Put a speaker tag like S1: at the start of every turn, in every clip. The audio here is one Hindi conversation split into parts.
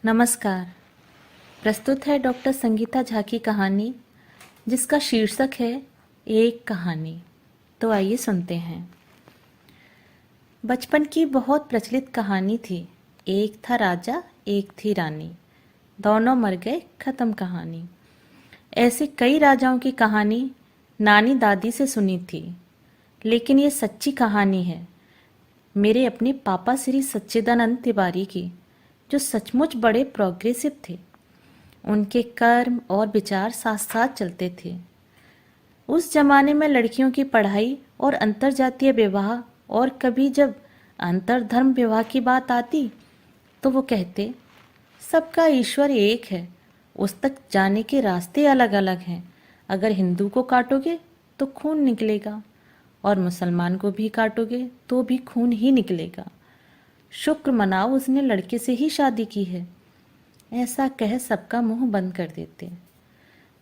S1: नमस्कार। प्रस्तुत है डॉक्टर संगीता झा की कहानी जिसका शीर्षक है एक कहानी। तो आइए सुनते हैं। बचपन की बहुत प्रचलित कहानी थी। एक था राजा, एक थी रानी, दोनों मर गए, खत्म कहानी। ऐसे कई राजाओं की कहानी नानी दादी से सुनी थी, लेकिन ये सच्ची कहानी है मेरे अपने पापा श्री सच्चिदानंद तिवारी की, जो सचमुच बड़े प्रोग्रेसिव थे। उनके कर्म और विचार साथ साथ चलते थे। उस जमाने में लड़कियों की पढ़ाई और अंतरजातीय विवाह, और कभी जब अंतरधर्म विवाह की बात आती तो वो कहते, सबका ईश्वर एक है, उस तक जाने के रास्ते अलग अलग हैं। अगर हिंदू को काटोगे तो खून निकलेगा, और मुसलमान को भी काटोगे तो भी खून ही निकलेगा। शुक्र मनाओ उसने लड़के से ही शादी की है। ऐसा कह सबका मुंह बंद कर देते।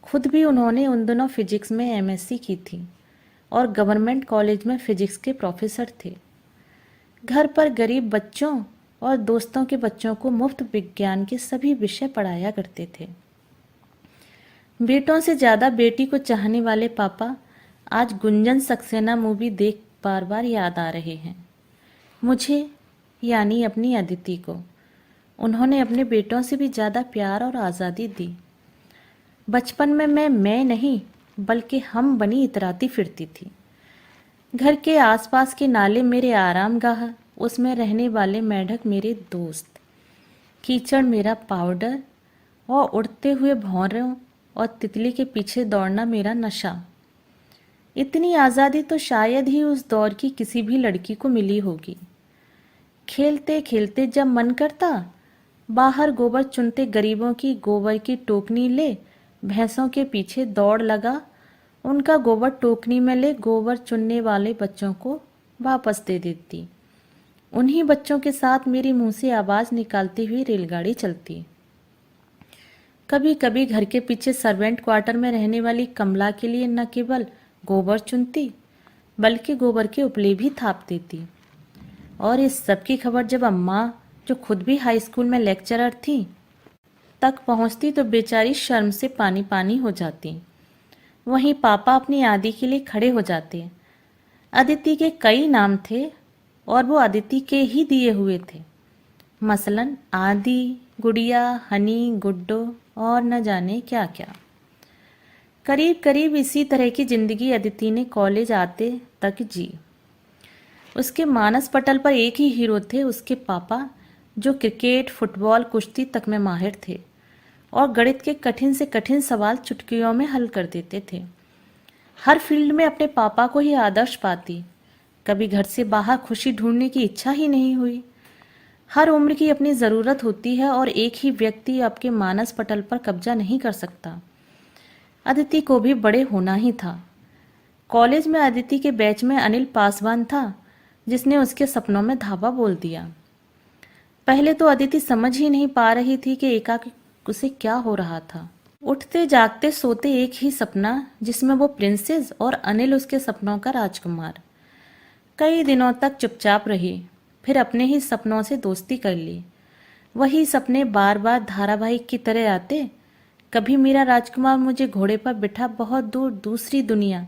S1: खुद भी उन्होंने उन दिनों फिजिक्स में एमएससी की थी और गवर्नमेंट कॉलेज में फिजिक्स के प्रोफेसर थे। घर पर गरीब बच्चों और दोस्तों के बच्चों को मुफ्त विज्ञान के सभी विषय पढ़ाया करते थे। बेटों से ज़्यादा बेटी को चाहने वाले पापा आज गुंजन सक्सेना मूवी देख बार बार याद आ रहे हैं। मुझे, यानी अपनी अदिति को, उन्होंने अपने बेटों से भी ज़्यादा प्यार और आज़ादी दी। बचपन में मैं नहीं बल्कि हम बनी इतराती फिरती थी। घर के आसपास के नाले मेरे आरामगाह, उसमें रहने वाले मेंढक मेरे दोस्त, कीचड़ मेरा पाउडर, और उड़ते हुए भौरों और तितली के पीछे दौड़ना मेरा नशा। इतनी आज़ादी तो शायद ही उस दौर की किसी भी लड़की को मिली होगी। खेलते खेलते जब मन करता, बाहर गोबर चुनते गरीबों की गोबर की टोकनी ले भैंसों के पीछे दौड़ लगा, उनका गोबर टोकनी में ले गोबर चुनने वाले बच्चों को वापस दे देती। उन्हीं बच्चों के साथ मेरी मुंह से आवाज़ निकालती हुई रेलगाड़ी चलती। कभी कभी घर के पीछे सर्वेंट क्वार्टर में रहने वाली कमला के लिए न केवल गोबर चुनती बल्कि गोबर के उपले भी थाप देती। और इस सब की खबर जब अम्मा, जो खुद भी हाई स्कूल में लेक्चरर थी, तक पहुंचती तो बेचारी शर्म से पानी पानी हो जाती। वहीं पापा अपनी आदि के लिए खड़े हो जाते। अदिति के कई नाम थे और वो अदिति के ही दिए हुए थे, मसलन आदि, गुड़िया, हनी, गुड्डो और न जाने क्या क्या। करीब करीब इसी तरह की जिंदगी अदिति ने कॉलेज आते तक जी। उसके मानस पटल पर एक ही हीरो थे, उसके पापा, जो क्रिकेट, फुटबॉल, कुश्ती तक में माहिर थे और गणित के कठिन से कठिन सवाल चुटकियों में हल कर देते थे। हर फील्ड में अपने पापा को ही आदर्श पाती। कभी घर से बाहर खुशी ढूंढने की इच्छा ही नहीं हुई। हर उम्र की अपनी ज़रूरत होती है और एक ही व्यक्ति आपके मानस पटल पर कब्जा नहीं कर सकता। अदिति को भी बड़े होना ही था। कॉलेज में अदिति के बैच में अनिल पासवान था, जिसने उसके सपनों में धावा बोल दिया। पहले तो अदिति समझ ही नहीं पा रही थी कि एकाएक उसे क्या हो रहा था। उठते जागते सोते एक ही सपना, जिसमें वो प्रिंसेस और अनिल उसके सपनों का राजकुमार। कई दिनों तक चुपचाप रही, फिर अपने ही सपनों से दोस्ती कर ली। वही सपने बार बार धारावाहिक की तरह आते। कभी मेरा राजकुमार मुझे घोड़े पर बिठा बहुत दूर दूसरी दुनिया,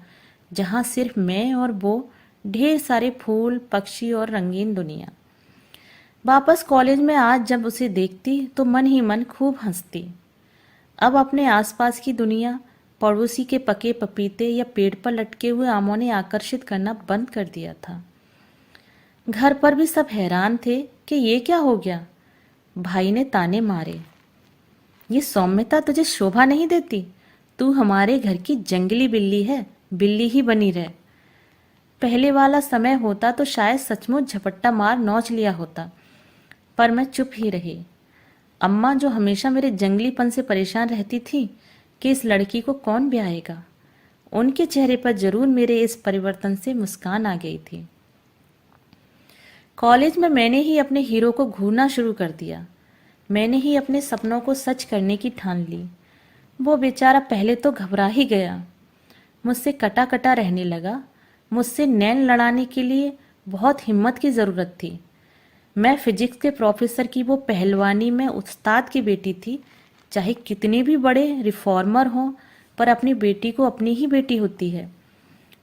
S1: जहाँ सिर्फ मैं और वो, ढेर सारे फूल, पक्षी और रंगीन दुनिया। वापस कॉलेज में आज जब उसे देखती तो मन ही मन खूब हंसती। अब अपने आसपास की दुनिया, पड़ोसी के पके पपीते या पेड़ पर लटके हुए आमों ने आकर्षित करना बंद कर दिया था। घर पर भी सब हैरान थे कि ये क्या हो गया। भाई ने ताने मारे, ये सौम्यता तुझे शोभा नहीं देती? तू हमारे घर की जंगली बिल्ली है, बिल्ली ही बनी रह। पहले वाला समय होता तो शायद सचमुच झपट्टा मार नोच लिया होता, पर मैं चुप ही रही। अम्मा, जो हमेशा मेरे जंगलीपन से परेशान रहती थी कि इस लड़की को कौन ब्याहेगा, उनके चेहरे पर जरूर मेरे इस परिवर्तन से मुस्कान आ गई थी। कॉलेज में मैंने ही अपने हीरो को घूरना शुरू कर दिया। मैंने ही अपने सपनों को सच करने की ठान ली। वो बेचारा पहले तो घबरा ही गया, मुझसे कटा कटा रहने लगा। मुझसे नैन लड़ाने के लिए बहुत हिम्मत की ज़रूरत थी। मैं फिजिक्स के प्रोफेसर की वो पहलवानी में उस्ताद की बेटी थी। चाहे कितने भी बड़े रिफॉर्मर हों, पर अपनी बेटी को अपनी ही बेटी होती है।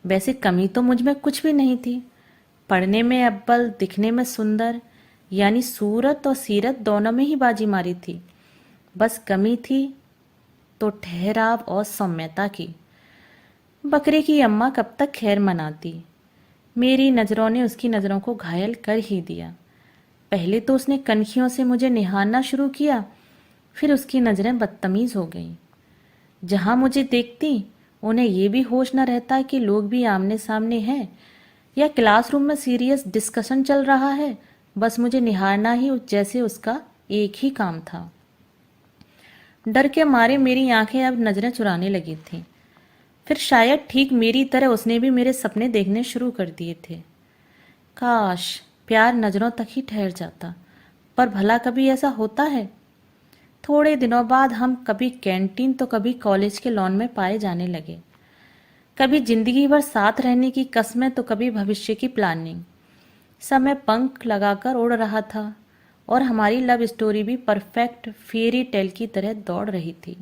S1: वैसे कमी तो मुझ में कुछ भी नहीं थी। पढ़ने में अव्वल, दिखने में सुंदर, यानी सूरत और सीरत दोनों में ही बाजी मारी थी। बस कमी थी तो ठहराव और सौम्यता की। बकरे की अम्मा कब तक खैर मनाती। मेरी नज़रों ने उसकी नज़रों को घायल कर ही दिया। पहले तो उसने कनखियों से मुझे निहारना शुरू किया, फिर उसकी नज़रें बदतमीज़ हो गईं। जहाँ मुझे देखती, उन्हें ये भी होश न रहता कि लोग भी आमने सामने हैं या क्लासरूम में सीरियस डिस्कशन चल रहा है। बस मुझे निहारना ही जैसे उसका एक ही काम था। डर के मारे मेरी आंखें अब नज़रें चुराने लगी थीं। फिर शायद ठीक मेरी तरह उसने भी मेरे सपने देखने शुरू कर दिए थे। काश प्यार नज़रों तक ही ठहर जाता, पर भला कभी ऐसा होता है? थोड़े दिनों बाद हम कभी कैंटीन तो कभी कॉलेज के लॉन में पाए जाने लगे। कभी जिंदगी भर साथ रहने की कस्में तो कभी भविष्य की प्लानिंग। समय पंख लगाकर उड़ रहा था और हमारी लव स्टोरी भी परफेक्ट फेरी टेल की तरह दौड़ रही थी।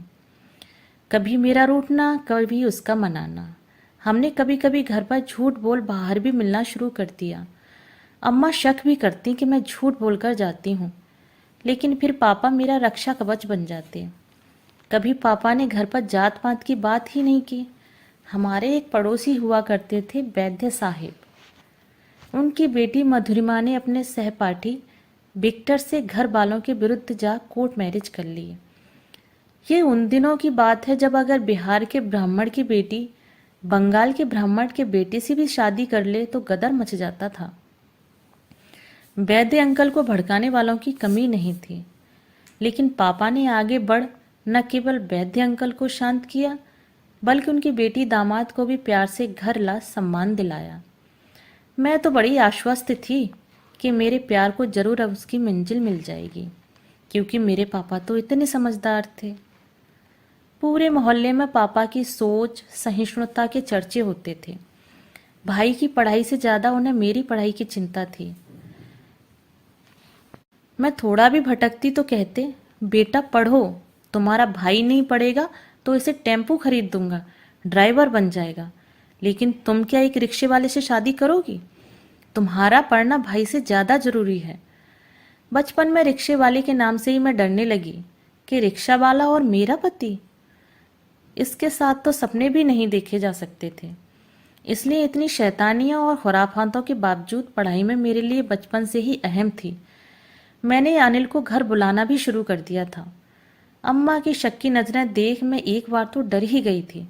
S1: कभी मेरा रूठना, कभी उसका मनाना। हमने कभी कभी घर पर झूठ बोल बाहर भी मिलना शुरू कर दिया। अम्मा शक भी करती कि मैं झूठ बोलकर जाती हूँ, लेकिन फिर पापा मेरा रक्षा कवच बन जाते। कभी पापा ने घर पर जात पात की बात ही नहीं की। हमारे एक पड़ोसी हुआ करते थे, वैद्य साहिब। उनकी बेटी मधुरिमा ने अपने सहपाठी विक्टर से घर वालों के विरुद्ध जा कोर्ट मैरिज कर ली। ये उन दिनों की बात है जब अगर बिहार के ब्राह्मण की बेटी बंगाल के ब्राह्मण के बेटे से भी शादी कर ले तो गदर मच जाता था। वैद्य अंकल को भड़काने वालों की कमी नहीं थी, लेकिन पापा ने आगे बढ़ न केवल वैद्य अंकल को शांत किया, बल्कि उनकी बेटी दामाद को भी प्यार से घर ला सम्मान दिलाया। मैं तो बड़ी आश्वस्त थी कि मेरे प्यार को जरूर अब उसकी मंजिल मिल जाएगी, क्योंकि मेरे पापा तो इतने समझदार थे। पूरे मोहल्ले में पापा की सोच, सहिष्णुता के चर्चे होते थे। भाई की पढ़ाई से ज़्यादा उन्हें मेरी पढ़ाई की चिंता थी। मैं थोड़ा भी भटकती तो कहते, बेटा पढ़ो, तुम्हारा भाई नहीं पढ़ेगा तो इसे टेम्पू खरीद दूंगा, ड्राइवर बन जाएगा। लेकिन तुम क्या एक रिक्शे वाले से शादी करोगी? तुम्हारा पढ़ना भाई से ज़्यादा जरूरी है। बचपन में रिक्शे वाले के नाम से ही मैं डरने लगी कि रिक्शा वाला और मेरा पति, इसके साथ तो सपने भी नहीं देखे जा सकते थे। इसलिए इतनी शैतानियों और खुराफातों के बावजूद पढ़ाई में मेरे लिए बचपन से ही अहम थी। मैंने अनिल को घर बुलाना भी शुरू कर दिया था। अम्मा की शक की नज़रें देख मैं एक बार तो डर ही गई थी,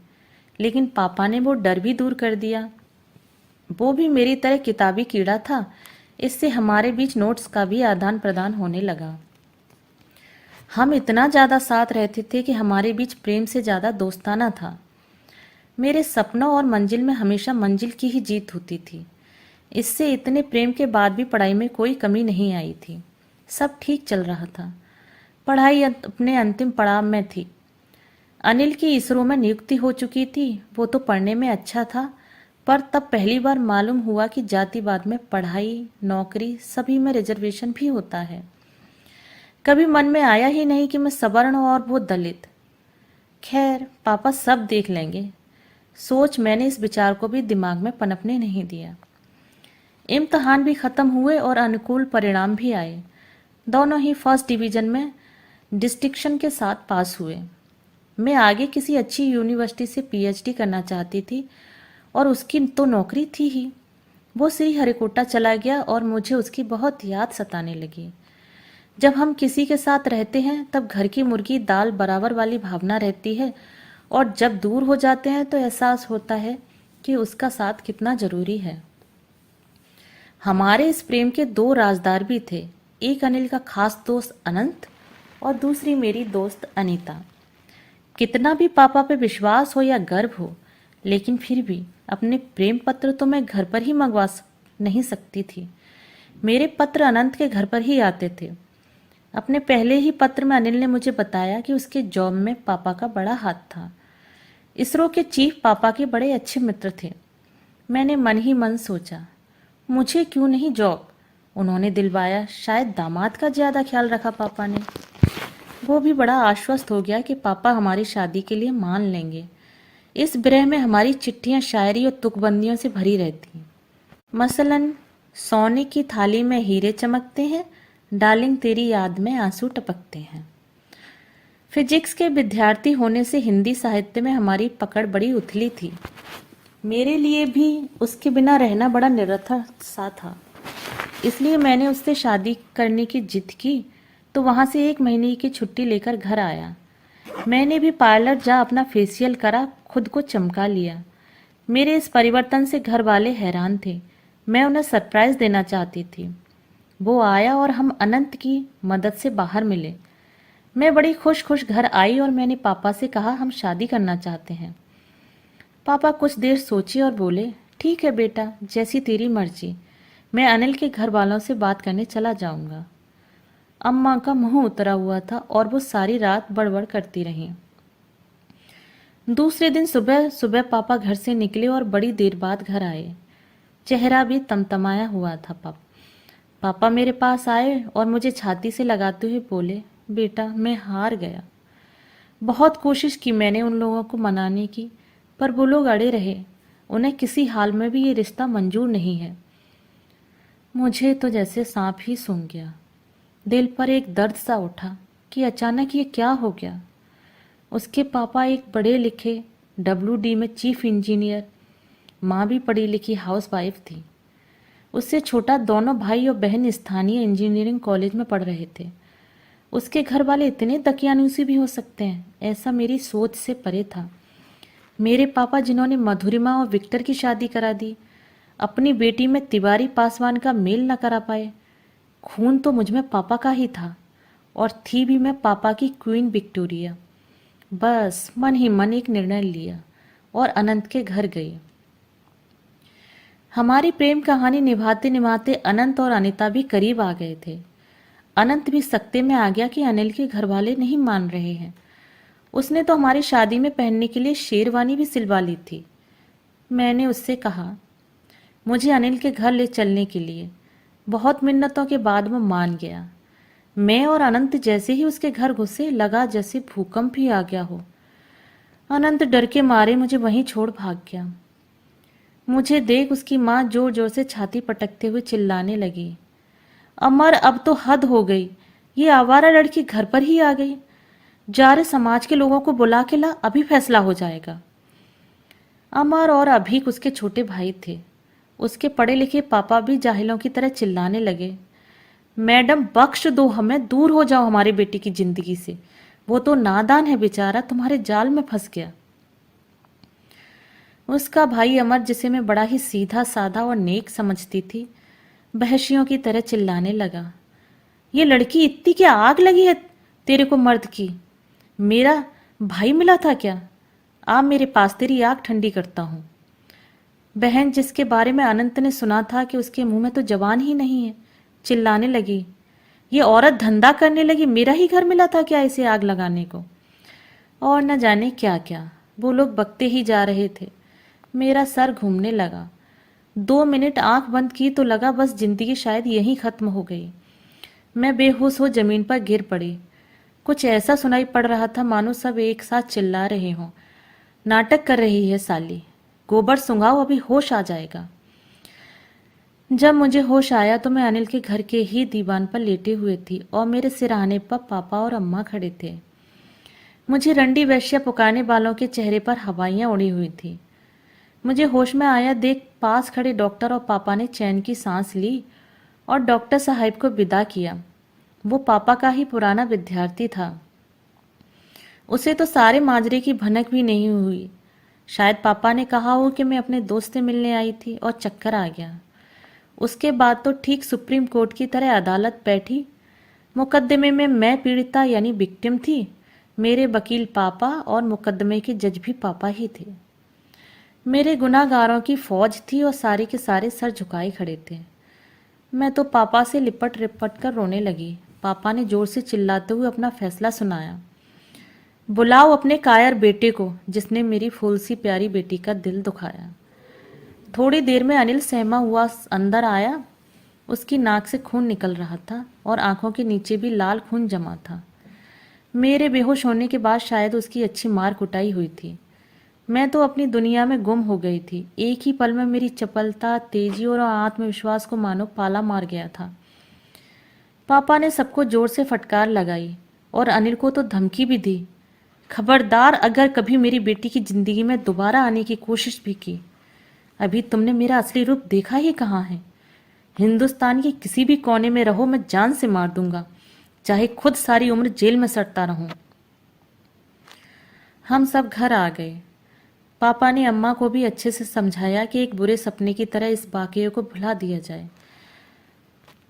S1: लेकिन पापा ने वो डर भी दूर कर दिया। वो भी मेरी तरह किताबी कीड़ा था। इससे हमारे बीच नोट्स का भी आदान प्रदान होने लगा। हम इतना ज़्यादा साथ रहते थे कि हमारे बीच प्रेम से ज़्यादा दोस्ताना था। मेरे सपनों और मंजिल में हमेशा मंजिल की ही जीत होती थी। इससे इतने प्रेम के बाद भी पढ़ाई में कोई कमी नहीं आई थी। सब ठीक चल रहा था। पढ़ाई अपने अंतिम पड़ाव में थी। अनिल की इसरो में नियुक्ति हो चुकी थी। वो तो पढ़ने में अच्छा था, पर तब पहली बार मालूम हुआ कि जातिवाद में पढ़ाई, नौकरी सभी में रिजर्वेशन भी होता है। कभी मन में आया ही नहीं कि मैं सवर्ण और वो दलित। खैर, पापा सब देख लेंगे सोच मैंने इस विचार को भी दिमाग में पनपने नहीं दिया। इम्तहान भी खत्म हुए और अनुकूल परिणाम भी आए। दोनों ही फर्स्ट डिवीजन में डिस्टिंक्शन के साथ पास हुए। मैं आगे किसी अच्छी यूनिवर्सिटी से पीएचडी करना चाहती थी और उसकी तो नौकरी थी ही। वो श्री हरिकोटा चला गया और मुझे उसकी बहुत याद सताने लगी। जब हम किसी के साथ रहते हैं तब घर की मुर्गी दाल बराबर वाली भावना रहती है, और जब दूर हो जाते हैं तो एहसास होता है कि उसका साथ कितना जरूरी है। हमारे इस प्रेम के दो राजदार भी थे। एक अनिल का खास दोस्त अनंत और दूसरी मेरी दोस्त अनीता। कितना भी पापा पे विश्वास हो या गर्व हो, लेकिन फिर भी अपने प्रेम पत्र तो मैं घर पर ही मंगवा नहीं सकती थी। मेरे पत्र अनंत के घर पर ही आते थे। अपने पहले ही पत्र में अनिल ने मुझे बताया कि उसके जॉब में पापा का बड़ा हाथ था। इसरो के चीफ पापा के बड़े अच्छे मित्र थे। मैंने मन ही मन सोचा, मुझे क्यों नहीं जॉब? उन्होंने दिलवाया। शायद दामाद का ज़्यादा ख्याल रखा पापा ने। वो भी बड़ा आश्वस्त हो गया कि पापा हमारी शादी के लिए मान लेंगे। इस विरह में हमारी चिट्ठियां शायरी और तुकबंदियों से भरी रहती। मसलन, सोने की थाली में हीरे चमकते हैं, डार्लिंग तेरी याद में आंसू टपकते हैं। फिजिक्स के विद्यार्थी होने से हिंदी साहित्य में हमारी पकड़ बड़ी उथली थी। मेरे लिए भी उसके बिना रहना बड़ा निरर्थक सा था। इसलिए मैंने उससे शादी करने की जिद की तो वहाँ से 1 महीने की छुट्टी लेकर घर आया। मैंने भी पार्लर जा अपना फेशियल करा, खुद को चमका लिया। मेरे इस परिवर्तन से घर वाले हैरान थे। मैं उन्हें सरप्राइज देना चाहती थी। वो आया और हम अनंत की मदद से बाहर मिले। मैं बड़ी खुश खुश घर आई और मैंने पापा से कहा हम शादी करना चाहते हैं। पापा कुछ देर सोचे और बोले, ठीक है बेटा, जैसी तेरी मर्जी। मैं अनिल के घर वालों से बात करने चला जाऊंगा। अम्मा का मुंह उतरा हुआ था और वो सारी रात बड़बड़ करती रहीं। दूसरे दिन सुबह सुबह पापा घर से निकले और बड़ी देर बाद घर आए। चेहरा भी तमतमाया हुआ था। पापा मेरे पास आए और मुझे छाती से लगाते हुए बोले, बेटा मैं हार गया। बहुत कोशिश की मैंने उन लोगों को मनाने की, पर वो लोग अड़े रहे। उन्हें किसी हाल में भी ये रिश्ता मंजूर नहीं है। मुझे तो जैसे सांप ही सूंघ गया। दिल पर एक दर्द सा उठा कि अचानक ये क्या हो गया। उसके पापा एक पढ़े लिखे WD में चीफ इंजीनियर, माँ भी पढ़ी लिखी हाउसवाइफ थी। उससे छोटा दोनों भाई और बहन स्थानीय इंजीनियरिंग कॉलेज में पढ़ रहे थे। उसके घर वाले इतने दकियानूसी भी हो सकते हैं, ऐसा मेरी सोच से परे था। मेरे पापा जिन्होंने मधुरिमा और विक्टर की शादी करा दी, अपनी बेटी में तिवारी पासवान का मेल न करा पाए। खून तो मुझ में पापा का ही था और थी भी मैं पापा की क्वीन विक्टोरिया। बस मन ही मन एक निर्णय लिया और अनंत के घर गई। हमारी प्रेम कहानी निभाते निभाते अनंत और अनिता भी करीब आ गए थे। अनंत भी सकते में आ गया कि अनिल के घर वाले नहीं मान रहे हैं। उसने तो हमारी शादी में पहनने के लिए शेरवानी भी सिलवा ली थी। मैंने उससे कहा मुझे अनिल के घर ले चलने के लिए। बहुत मिन्नतों के बाद वो मान गया। मैं और अनंत जैसे ही उसके घर घुसे, लगा जैसे भूकंप ही आ गया हो। अनंत डर के मारे मुझे वहीं छोड़ भाग गया। मुझे देख उसकी माँ जोर जोर से छाती पटकते हुए चिल्लाने लगी, अमर अब तो हद हो गई, ये आवारा लड़की घर पर ही आ गई। जा रे समाज के लोगों को बुला के ला, अभी फैसला हो जाएगा। अमर और अभीक उसके छोटे भाई थे। उसके पढ़े लिखे पापा भी जाहिलों की तरह चिल्लाने लगे, मैडम बख्श दो हमें, दूर हो जाओ हमारी बेटी की जिंदगी से। वो तो नादान है बेचारा, तुम्हारे जाल में फंस गया। उसका भाई अमर, जिसे मैं बड़ा ही सीधा साधा और नेक समझती थी, बहशियों की तरह चिल्लाने लगा, ये लड़की इतनी क्या आग लगी है तेरे को मर्द की? मेरा भाई मिला था क्या? आ मेरे पास, तेरी आग ठंडी करता हूं। बहन, जिसके बारे में अनंत ने सुना था कि उसके मुंह में तो जवान ही नहीं है, चिल्लाने लगी, ये औरत धंधा करने लगी, मेरा ही घर मिला था क्या इसे आग लगाने को? और न जाने क्या क्या वो लोग बकते ही जा रहे थे। मेरा सर घूमने लगा। 2 मिनट आंख बंद की तो लगा बस जिंदगी शायद यहीं खत्म हो गई। मैं बेहोश हो जमीन पर गिर पड़ी। कुछ ऐसा सुनाई पड़ रहा था मानो सब एक साथ चिल्ला रहे हों, नाटक कर रही है साली, गोबर सुंघाओ अभी होश आ जाएगा। जब मुझे होश आया तो मैं अनिल के घर के ही दीवान पर लेटे हुए थी और मेरे सिरहाने पर पापा और अम्मा खड़े थे। मुझे रंडी वैश्या पुकारने वालों के चेहरे पर हवाइयाँ उड़ी हुई थी। मुझे होश में आया देख पास खड़े डॉक्टर और पापा ने चैन की सांस ली और डॉक्टर साहब को विदा किया। वो पापा का ही पुराना विद्यार्थी था। उसे तो सारे माजरे की भनक भी नहीं हुई। शायद पापा ने कहा हो कि मैं अपने दोस्त से मिलने आई थी और चक्कर आ गया। उसके बाद तो ठीक सुप्रीम कोर्ट की तरह अदालत बैठी। मुकदमे में मैं पीड़िता यानी विक्टिम थी, मेरे वकील पापा और मुकदमे के जज भी पापा ही थे। मेरे गुनाहगारों की फौज थी और सारे के सारे सर झुकाए खड़े थे। मैं तो पापा से लिपट लिपट कर रोने लगी। पापा ने जोर से चिल्लाते हुए अपना फैसला सुनाया, बुलाओ अपने कायर बेटे को जिसने मेरी फूल सी प्यारी बेटी का दिल दुखाया। थोड़ी देर में अनिल सहमा हुआ अंदर आया। उसकी नाक से खून निकल रहा था और आंखों के नीचे भी लाल खून जमा था। मेरे बेहोश होने के बाद शायद उसकी अच्छी मार कुटाई हुई थी। मैं तो अपनी दुनिया में गुम हो गई थी। एक ही पल में मेरी चपलता, तेजी और आत्मविश्वास को मानो पाला मार गया था। पापा ने सबको जोर से फटकार लगाई और अनिल को तो धमकी भी दी, खबरदार अगर कभी मेरी बेटी की जिंदगी में दोबारा आने की कोशिश भी की, अभी तुमने मेरा असली रूप देखा ही कहाँ है। हिंदुस्तान के किसी भी कोने में रहो, मैं जान से मार दूंगा, चाहे खुद सारी उम्र जेल में सड़ता रहूं। हम सब घर आ गए। पापा ने अम्मा को भी अच्छे से समझाया कि एक बुरे सपने की तरह इस वाकये को भुला दिया जाए।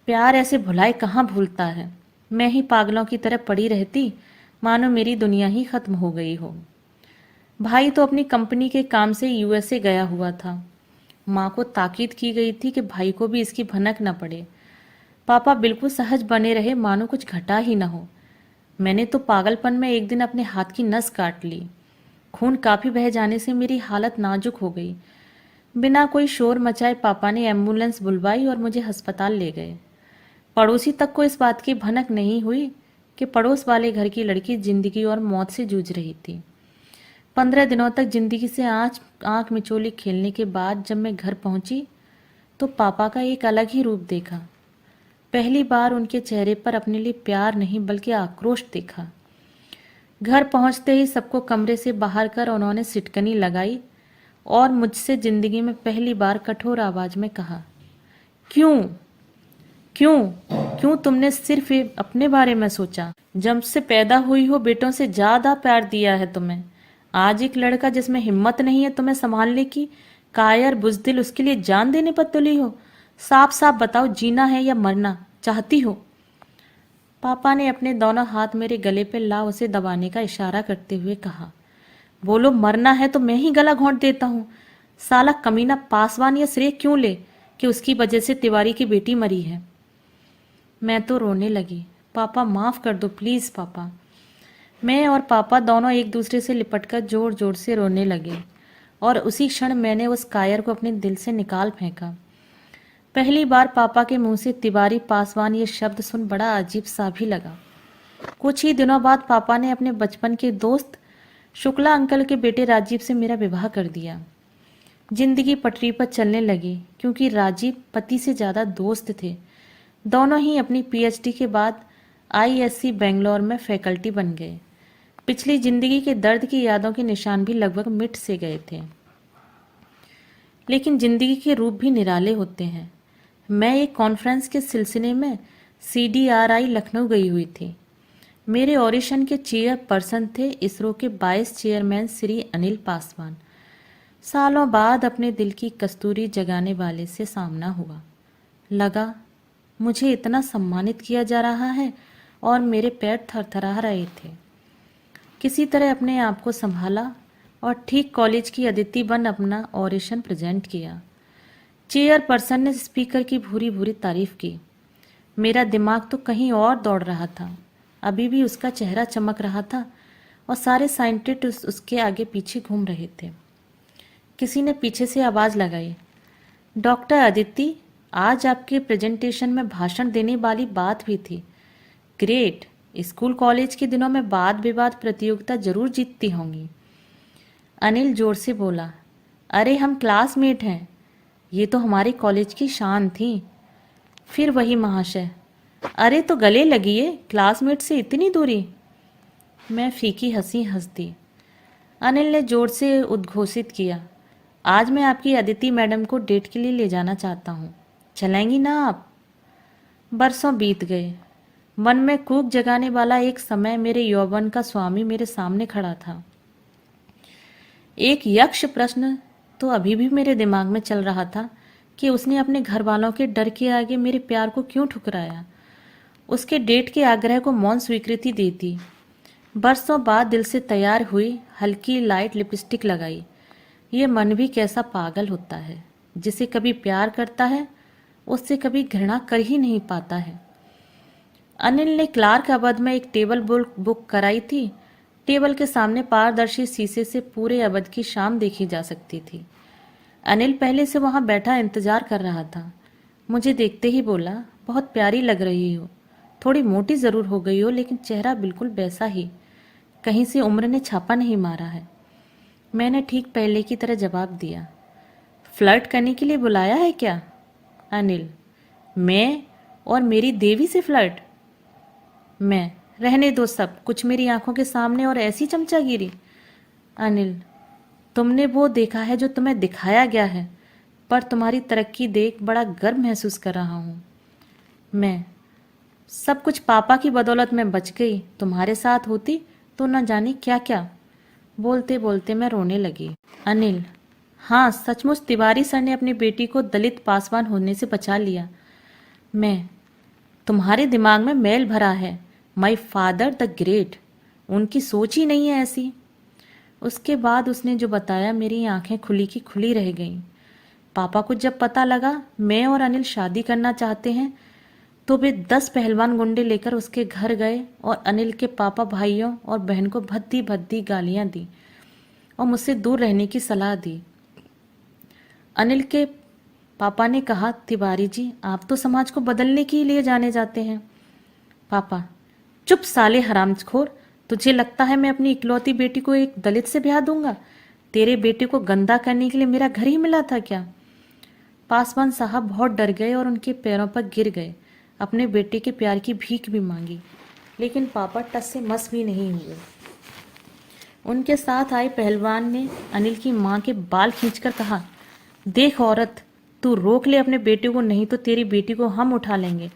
S1: प्यार ऐसे भुलाए कहाँ भूलता है। मैं ही पागलों की तरह पड़ी रहती, मानो मेरी दुनिया ही खत्म हो गई हो। भाई तो अपनी कंपनी के काम से यूएसए गया हुआ था। माँ को ताकीद की गई थी कि भाई को भी इसकी भनक न पड़े। पापा बिल्कुल सहज बने रहे, मानो कुछ घटा ही न हो। मैंने तो पागलपन में एक दिन अपने हाथ की नस काट ली। खून काफी बह जाने से मेरी हालत नाजुक हो गई। बिना कोई शोर मचाए पापा ने एम्बुलेंस बुलवाई और मुझे अस्पताल ले गए। पड़ोसी तक को इस बात की भनक नहीं हुई कि पड़ोस वाले घर की लड़की जिंदगी और मौत से जूझ रही थी। 15 दिनों तक जिंदगी से आंख मिचोली खेलने के बाद जब मैं घर पहुंची तो पापा का एक अलग ही रूप देखा। पहली बार उनके चेहरे पर अपने लिए प्यार नहीं बल्कि आक्रोश देखा। घर पहुंचते ही सबको कमरे से बाहर कर उन्होंने सिटकनी लगाई और मुझसे जिंदगी में पहली बार कठोर आवाज में कहा, क्यों क्यों क्यों तुमने सिर्फ अपने बारे में सोचा? जब से पैदा हुई हो बेटों से ज्यादा प्यार दिया है तुम्हें। आज एक लड़का जिसमें हिम्मत नहीं है तुम्हें संभालने की, कायर बुजदिल, उसके लिए जान देने पर तुली हो। साफ साफ बताओ, जीना है या मरना चाहती हो? पापा ने अपने दोनों हाथ मेरे गले पे ला उसे दबाने का इशारा करते हुए कहा, बोलो मरना है तो मैं ही गला घोंट देता हूँ। साला कमीना पासवान या श्रेय क्यों ले कि उसकी वजह से तिवारी की बेटी मरी है। मैं तो रोने लगी। पापा माफ कर दो प्लीज पापा। मैं और पापा दोनों एक दूसरे से लिपटकर जोर जोर से रोने लगे और उसी क्षण मैंने उस कायर को अपने दिल से निकाल फेंका। पहली बार पापा के मुंह से तिवारी पासवान ये शब्द सुन बड़ा अजीब सा भी लगा। कुछ ही दिनों बाद पापा ने अपने बचपन के दोस्त शुक्ला अंकल के बेटे राजीव से मेरा विवाह कर दिया। जिंदगी पटरी पर चलने लगी क्योंकि राजीव पति से ज्यादा दोस्त थे। दोनों ही अपनी पीएचडी के बाद आईएससी बेंगलोर में फैकल्टी बन गए। पिछली जिंदगी के दर्द की यादों के निशान भी लगभग मिट से गए थे, लेकिन जिंदगी के रूप भी निराले होते हैं। मैं एक कॉन्फ्रेंस के सिलसिले में CDRI लखनऊ गई हुई थी। मेरे ऑडिशन के चेयरपर्सन थे इसरो के 22 चेयरमैन श्री अनिल पासवान। सालों बाद अपने दिल की कस्तूरी जगाने वाले से सामना हुआ। लगा मुझे इतना सम्मानित किया जा रहा है और मेरे पैर थरथरा रहे थे। किसी तरह अपने आप को संभाला और ठीक कॉलेज की अदिति बन अपना ऑडिशन प्रेजेंट किया। चेयरपर्सन ने स्पीकर की भूरी भूरी तारीफ की। मेरा दिमाग तो कहीं और दौड़ रहा था। अभी भी उसका चेहरा चमक रहा था और सारे साइंटिस्ट उसके आगे पीछे घूम रहे थे। किसी ने पीछे से आवाज लगाई, डॉक्टर अदिति, आज आपके प्रेजेंटेशन में भाषण देने वाली बात भी थी। ग्रेट। स्कूल कॉलेज के दिनों में वाद विवाद प्रतियोगिता जरूर जीतती होंगी। अनिल जोर से बोला, अरे हम क्लासमेट हैं, ये तो हमारे कॉलेज की शान थी। फिर वही महाशय, अरे तो गले लगिए, क्लासमेट से इतनी दूरी। मैं फीकी हंसी हंस दी। अनिल ने जोर से उद्घोषित किया, आज मैं आपकी अदिति मैडम को डेट के लिए ले जाना चाहता हूँ, चलेंगी ना आप? बरसों बीत गए। मन में कूक जगाने वाला एक समय मेरे यौवन का स्वामी मेरे सामने खड़ा था। एक यक्ष प्रश्न तो अभी भी मेरे दिमाग में चल रहा था कि उसने अपने घर वालों के डर के आगे मेरे प्यार को क्यों ठुकराया, उसके डेट के आग्रह को मौन स्वीकृति दी थी। बरसों बाद दिल से तैयार हुई, हल्की लाइट लिपस्टिक लगाई। ये मन भी कैसा पागल होता है, जिसे कभी प्यार करता है उससे कभी घृणा कर ही नहीं पाता है। अनिल ने क्लार्क अवध में एक टेबल बुक कराई थी। टेबल के सामने पारदर्शी शीशे से पूरे अवध की शाम देखी जा सकती थी। अनिल पहले से वहां बैठा इंतजार कर रहा था। मुझे देखते ही बोला, बहुत प्यारी लग रही हो। थोड़ी मोटी ज़रूर हो गई हो, लेकिन चेहरा बिल्कुल वैसा ही। कहीं से उम्र ने छापा नहीं मारा है। मैंने ठीक पहले की तरह जवाब दिया। फ्लर्ट करने के लिए बुलाया है क्या? अनिल, मैं और मेरी देवी से फ्लर्ट? मैं, रहने दो सब कुछ मेरी आंखों के सामने और ऐसी चमचागिरी। अनिल, तुमने वो देखा है जो तुम्हें दिखाया गया है, पर तुम्हारी तरक्की देख बड़ा गर्व महसूस कर रहा हूँ। मैं, सब कुछ पापा की बदौलत मैं बच गई। तुम्हारे साथ होती तो न जाने क्या क्या। बोलते बोलते मैं रोने लगी। अनिल, हाँ सचमुच तिवारी सर ने अपनी बेटी को दलित पासवान होने से बचा लिया। मैं, तुम्हारे दिमाग में मैल भरा है। माई फादर द ग्रेट, उनकी सोच ही नहीं है ऐसी। उसके बाद उसने जो बताया, मेरी आंखें खुली की खुली रह गईं। पापा को जब पता लगा मैं और अनिल शादी करना चाहते हैं, तो वे 10 पहलवान गुंडे लेकर उसके घर गए और अनिल के पापा भाइयों और बहन को भद्दी भद्दी गालियां दी और मुझसे दूर रहने की सलाह दी। अनिल के पापा ने कहा, तिवारी जी आप तो समाज को बदलने के लिए जाने जाते हैं। पापा, चुप साले हरामखोर, तुझे लगता है मैं अपनी इकलौती बेटी को एक दलित से ब्याह दूंगा? तेरे बेटे को गंदा करने के लिए मेरा घर ही मिला था क्या? पासवान साहब बहुत डर गए और उनके पैरों पर गिर गए। अपने बेटे के प्यार की भीख भी मांगी, लेकिन पापा टस से मस भी नहीं हुए। उनके साथ आए पहलवान ने अनिल की मां के बाल खींचकर कहा, देख औरत, तू रोक ले अपने बेटे को, नहीं तो तेरी बेटी को हम उठा लेंगे।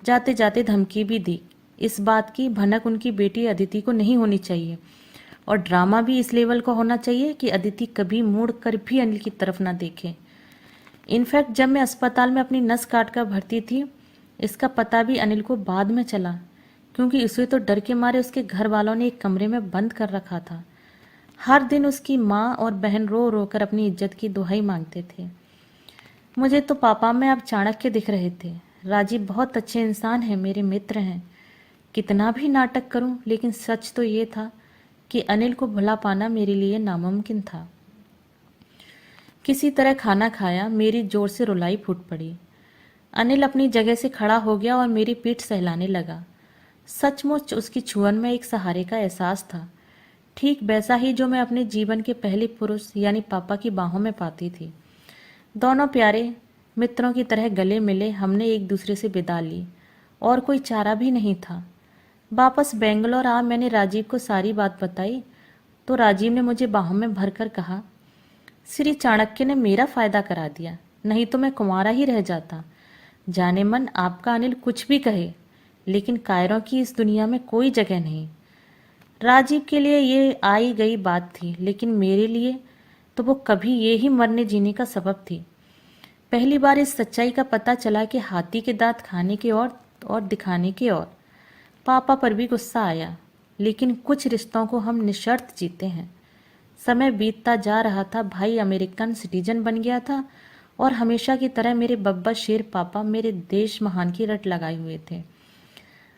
S1: जाते जाते धमकी भी दी। इस बात की भनक उनकी बेटी अदिति को नहीं होनी चाहिए, और ड्रामा भी इस लेवल का होना चाहिए कि अदिति कभी मुड़ कर भी अनिल की तरफ ना देखे। इनफैक्ट जब मैं अस्पताल में अपनी नस काट कर भर्ती थी, इसका पता भी अनिल को बाद में चला, क्योंकि उसे तो डर के मारे उसके घर वालों ने एक कमरे में बंद कर रखा था। हर दिन उसकी माँ और बहन रो रो कर अपनी इज्जत की दुहाई मांगते थे। मुझे तो पापा में अब चाणक्य दिख रहे थे। राजीव बहुत अच्छे इंसान हैं, मेरे मित्र हैं। कितना भी नाटक करूं, लेकिन सच तो ये था कि अनिल को भुला पाना मेरे लिए नामुमकिन था। किसी तरह खाना खाया, मेरी जोर से रुलाई फूट पड़ी। अनिल अपनी जगह से खड़ा हो गया और मेरी पीठ सहलाने लगा। सचमुच उसकी छुअन में एक सहारे का एहसास था, ठीक वैसा ही जो मैं अपने जीवन के पहले पुरुष यानी पापा की बाहों में पाती थी। दोनों प्यारे मित्रों की तरह गले मिले हमने एक दूसरे से विदा ली, और कोई चारा भी नहीं था। वापस बेंगलोर आ मैंने राजीव को सारी बात बताई, तो राजीव ने मुझे बाहों में भरकर कहा, श्री चाणक्य ने मेरा फायदा करा दिया, नहीं तो मैं कुंवारा ही रह जाता। जाने मन आपका अनिल कुछ भी कहे, लेकिन कायरों की इस दुनिया में कोई जगह नहीं। राजीव के लिए ये आई गई बात थी, लेकिन मेरे लिए तो वो कभी ये ही मरने जीने का सबब थी। पहली बार इस सच्चाई का पता चला कि हाथी के दांत खाने के और दिखाने के और। पापा पर भी गुस्सा आया, लेकिन कुछ रिश्तों को हम निशर्त जीते हैं। समय बीतता जा रहा था। भाई अमेरिकन सिटीजन बन गया था, और हमेशा की तरह मेरे बब्बा शेर पापा मेरे देश महान की रट लगाए हुए थे।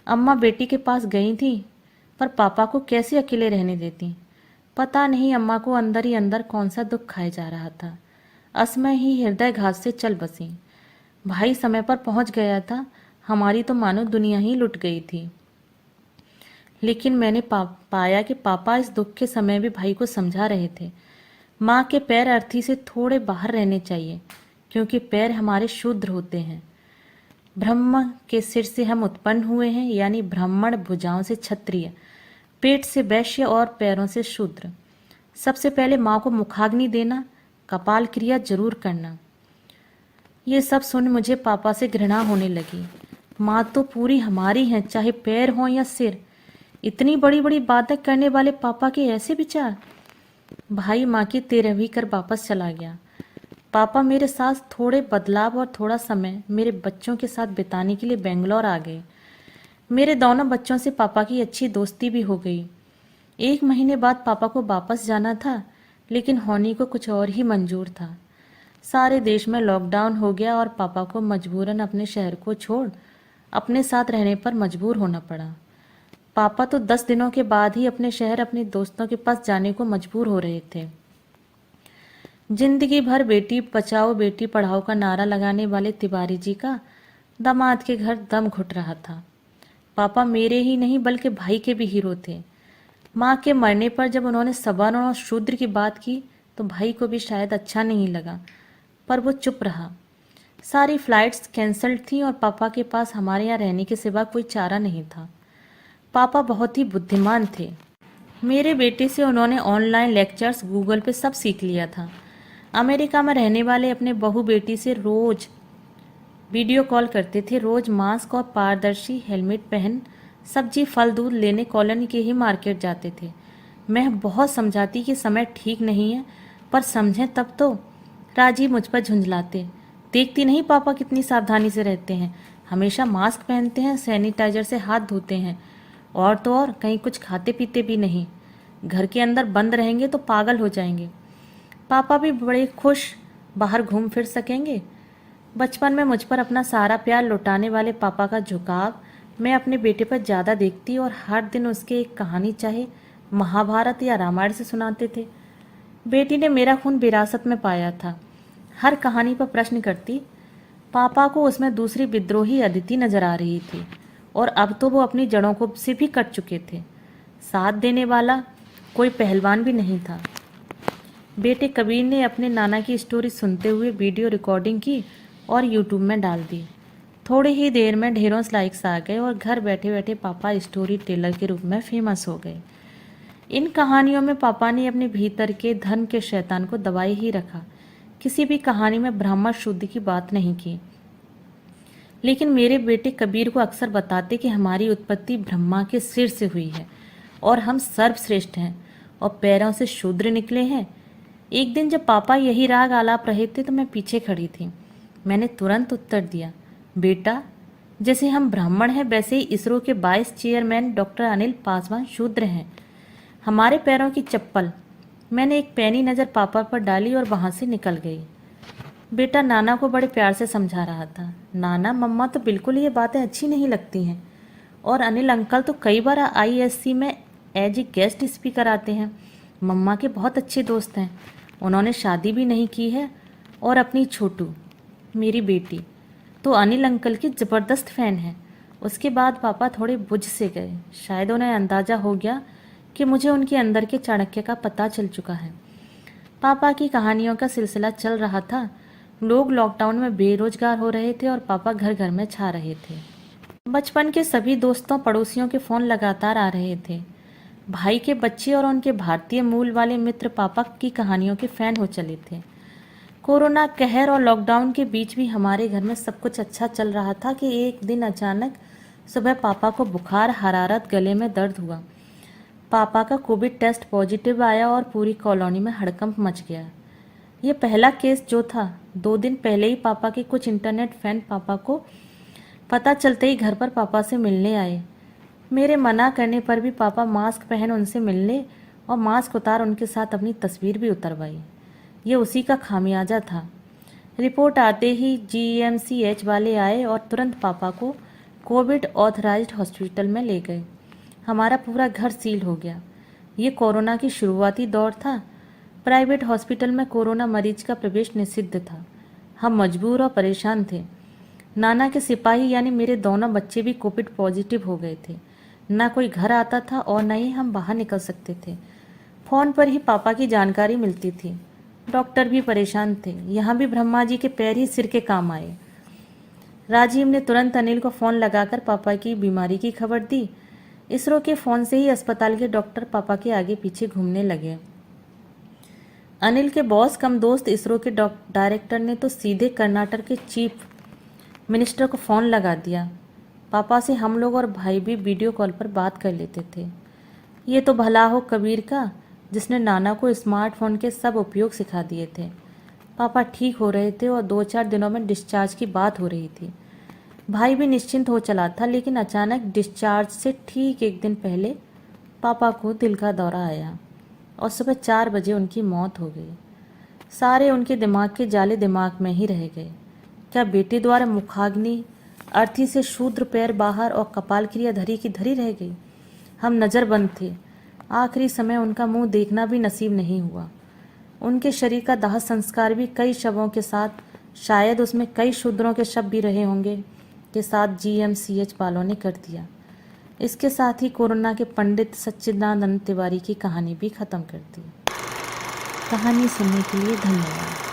S1: अम्मा बेटी के पास गई थी, पर पापा को कैसे अकेले रहने देती। पता नहीं अम्मा को अंदर ही अंदर कौन सा दुख खाए जा रहा था। असमय ही हृदय घात से चल बसी। भाई समय पर पहुंच गया था, हमारी तो मानो दुनिया ही लुट गई थी। लेकिन मैंने पाया कि पापा इस दुख के समय भी भाई को समझा रहे थे। माँ के पैर अर्थी से थोड़े बाहर रहने चाहिए, क्योंकि पैर हमारे शूद्र होते हैं। ब्रह्म के सिर से हम उत्पन्न हुए हैं, यानी ब्राह्मण, भुजाओं से क्षत्रिय, पेट से वैश्य और पैरों से शूद्र। सबसे पहले माँ को मुखाग्नि देना, कपाल क्रिया जरूर करना। ये सब सुन मुझे पापा से घृणा होने लगी। माँ तो पूरी हमारी हैं, चाहे पैर हों या सिर। इतनी बड़ी बड़ी बातें करने वाले पापा के ऐसे विचार। भाई माँ की तेरहवीं कर वापस चला गया। पापा मेरे साथ थोड़े बदलाव और थोड़ा समय मेरे बच्चों के साथ बिताने के लिए बेंगलोर आ गए। मेरे दोनों बच्चों से पापा की अच्छी दोस्ती भी हो गई। 1 महीने बाद पापा को वापस जाना था, लेकिन होनी को कुछ और ही मंजूर था। सारे देश में लॉकडाउन हो गया और पापा को मजबूरन अपने शहर को छोड़ अपने साथ रहने पर मजबूर होना पड़ा। पापा तो 10 दिनों के बाद ही अपने शहर अपने दोस्तों के पास जाने को मजबूर हो रहे थे। जिंदगी भर बेटी बचाओ बेटी पढ़ाओ का नारा लगाने वाले तिवारी जी का दामाद के घर दम घुट रहा था। पापा मेरे ही नहीं बल्कि भाई के भी हीरो थे। माँ के मरने पर जब उन्होंने सवर्ण और शूद्र की बात की तो भाई को भी शायद अच्छा नहीं लगा, पर वो चुप रहा। सारी फ्लाइट्स कैंसल्ड थीं और पापा के पास हमारे यहाँ रहने के सिवा कोई चारा नहीं था। पापा बहुत ही बुद्धिमान थे। मेरे बेटे से उन्होंने ऑनलाइन लेक्चर्स गूगल पे सब सीख लिया था। अमेरिका में रहने वाले अपने बहू बेटी से रोज वीडियो कॉल करते थे। रोज मास्क और पारदर्शी हेलमेट पहन सब्जी फल दूध लेने कॉलोनी के ही मार्केट जाते थे। मैं बहुत समझाती कि समय ठीक नहीं है, पर समझें तब तो। राजी मुझ पर झुंझलाते, देखती नहीं पापा कितनी सावधानी से रहते हैं, हमेशा मास्क पहनते हैं, सैनिटाइजर से हाथ धोते हैं, और तो और कहीं कुछ खाते पीते भी नहीं। घर के अंदर बंद रहेंगे तो पागल हो जाएंगे। पापा भी बड़े खुश, बाहर घूम फिर सकेंगे। बचपन में मुझ पर अपना सारा प्यार लुटाने वाले पापा का झुकाव मैं अपने बेटे पर ज़्यादा देखती और हर दिन उसके एक कहानी, चाहे महाभारत या रामायण से सुनाते थे। बेटी ने मेरा खून विरासत में पाया था। हर कहानी पर प्रश्न करती। पापा को उसमें दूसरी विद्रोही अदिति नजर आ रही थी, और अब तो वो अपनी जड़ों को से भी कट चुके थे। साथ देने वाला कोई पहलवान भी नहीं था। बेटे कबीर ने अपने नाना की स्टोरी सुनते हुए वीडियो रिकॉर्डिंग की और यूट्यूब में डाल दी। थोड़ी ही देर में ढेरों लाइक्स आ गए और घर बैठे बैठे पापा स्टोरी टेलर के रूप में फेमस हो गए। इन कहानियों में पापा ने अपने भीतर के धर्म के शैतान को दबाए ही रखा। किसी भी कहानी में ब्राह्मण शुद्ध की बात नहीं की। लेकिन मेरे बेटे कबीर को अक्सर बताते कि हमारी उत्पत्ति ब्रह्मा के सिर से हुई है और हम सर्वश्रेष्ठ हैं और पैरों से शूद्र निकले हैं। एक दिन जब पापा यही राग आलाप रहे थे तो मैं पीछे खड़ी थी। मैंने तुरंत उत्तर दिया, बेटा, जैसे हम ब्राह्मण हैं वैसे ही इसरो के vice chairman doctor Anil Paswan शूद्र हैं। हमारे पैरों की चप्पल। मैंने एक पैनी नज़र पापा पर डाली और वहाँ से निकल गई। बेटा नाना को बड़े प्यार से समझा रहा था। नाना, मम्मा तो बिल्कुल ये बातें अच्छी नहीं लगती हैं, और अनिल अंकल तो कई बार आईएससी में एज ए गेस्ट स्पीकर आते हैं। मम्मा के बहुत अच्छे दोस्त हैं। उन्होंने शादी भी नहीं की है, और अपनी छोटू, मेरी बेटी, तो अनिल अंकल की ज़बरदस्त फ़ैन है। उसके बाद पापा थोड़े बुझ से गए। शायद उन्हें अंदाज़ा हो गया कि मुझे उनके अंदर के चाणक्य का पता चल चुका है। पापा की कहानियों का सिलसिला चल रहा था। लोग लॉकडाउन में बेरोजगार हो रहे थे और पापा घर घर में छा रहे थे। बचपन के सभी दोस्तों पड़ोसियों के फ़ोन लगातार आ रहे थे। भाई के बच्चे और उनके भारतीय मूल वाले मित्र पापा की कहानियों के फ़ैन हो चले थे। कोरोना कहर और लॉकडाउन के बीच भी हमारे घर में सब कुछ अच्छा चल रहा था कि एक दिन अचानक सुबह पापा को बुखार, हरारत, गले में दर्द हुआ। पापा का कोविड टेस्ट पॉजिटिव आया और पूरी कॉलोनी में हड़कंप मच गया। ये पहला केस जो था, 2 दिन पहले ही पापा के कुछ इंटरनेट फैन पापा को पता चलते ही घर पर पापा से मिलने आए। मेरे मना करने पर भी पापा मास्क पहन उनसे मिलने और मास्क उतार उनके साथ अपनी तस्वीर भी उतरवाई। ये उसी का खामियाजा था। रिपोर्ट आते ही जीएमसीएच वाले आए और तुरंत पापा को कोविड ऑथराइज्ड हॉस्पिटल में ले गए। हमारा पूरा घर सील हो गया। ये कोरोना की शुरुआती दौर था। प्राइवेट हॉस्पिटल में कोरोना मरीज का प्रवेश निषिद्ध था। हम मजबूर और परेशान थे। नाना के सिपाही यानी मेरे दोनों बच्चे भी कोविड पॉजिटिव हो गए थे। ना कोई घर आता था और न ही हम बाहर निकल सकते थे। फ़ोन पर ही पापा की जानकारी मिलती थी। डॉक्टर भी परेशान थे। यहाँ भी ब्रह्मा जी के पैर ही सिर के काम आए। राजीव ने तुरंत अनिल को फ़ोन लगाकर पापा की बीमारी की खबर दी। इसरो के फ़ोन से ही अस्पताल के डॉक्टर पापा के आगे पीछे घूमने लगे। अनिल के बॉस कम दोस्त इसरो के डायरेक्टर ने तो सीधे कर्नाटक के चीफ मिनिस्टर को फ़ोन लगा दिया। पापा से हम लोग और भाई भी वीडियो कॉल पर बात कर लेते थे। ये तो भला हो कबीर का, जिसने नाना को स्मार्टफोन के सब उपयोग सिखा दिए थे। पापा ठीक हो रहे थे और 2-4 दिनों में डिस्चार्ज की बात हो रही थी। भाई भी निश्चिंत हो चला था, लेकिन अचानक डिस्चार्ज से ठीक 1 दिन पहले पापा को दिल का दौरा आया और सुबह 4 बजे उनकी मौत हो गई। सारे उनके दिमाग के जाले दिमाग में ही रह गए। क्या बेटे द्वारा मुखाग्नि, अर्थी से शूद्र पैर बाहर और कपाल क्रिया धरी की धरी रह गई। हम नज़रबंद थे। आखिरी समय उनका मुंह देखना भी नसीब नहीं हुआ। उनके शरीर का दाह संस्कार भी कई शवों के साथ, शायद उसमें कई शूद्रों के शव भी रहे होंगे, के साथ GMCH वालों ने कर दिया। इसके साथ ही कोरोना के पंडित सच्चिदानंद तिवारी की कहानी भी खत्म कर दी। कहानी सुनने के लिए धन्यवाद।